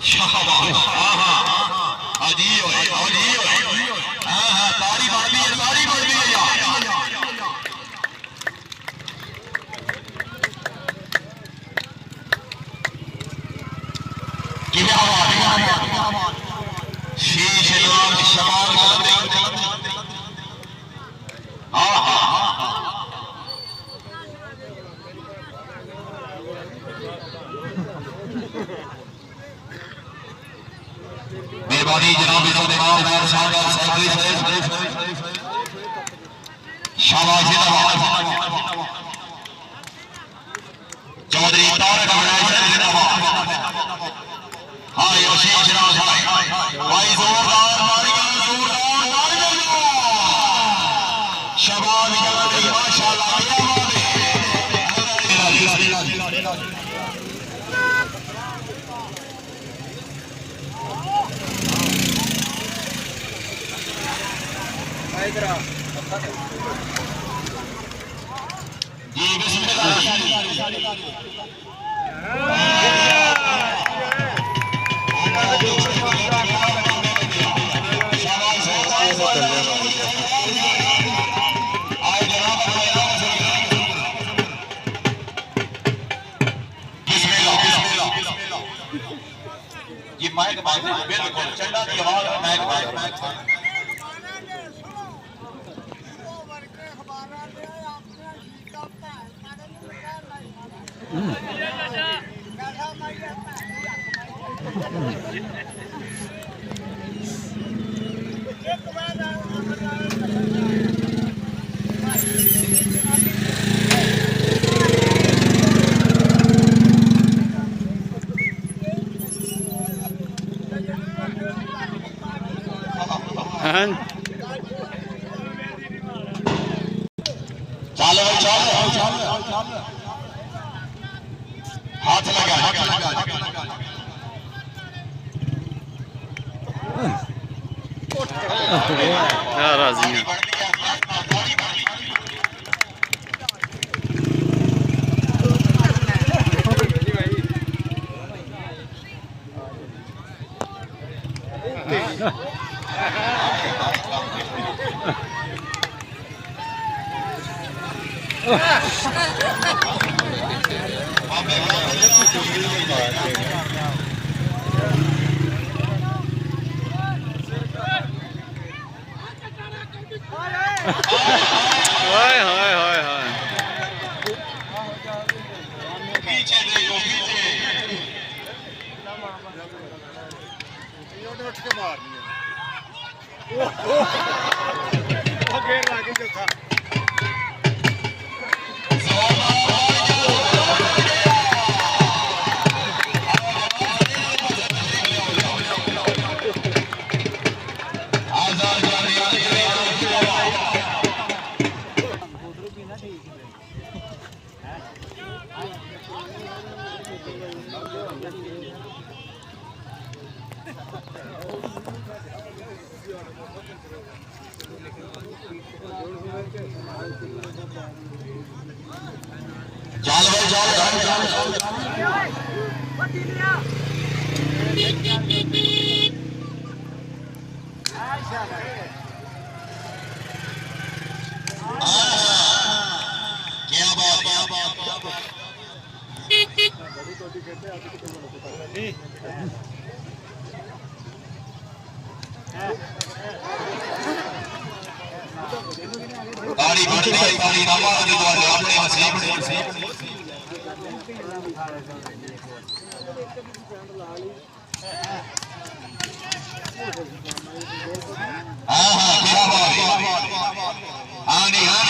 शाबाश अजी होए हां हां ताड़ी बढ़ गई है यार क्या बात शीश नाम शमाल हां हां मेहरबानी जनाब इमाम नाम साहब शाबाश चौधरी तारक हाँ शीश नाम भाई जोरदार शबाब माशाअल्लाह जी बिस्मिल्लाह ये माइक बिल्कुल चंदा की आवाज माइक चलो हाथ लगा राजी हाय हाय हाय हाय पीछे देखो पीछे उठ के मारनी है वो घेर लाके जो था चल भाई चल क्या बात ताड़ी ताड़ी नमाज की दुआ अपने नसीब हाँ हाँ क्या बात हाँ नहीं हाँ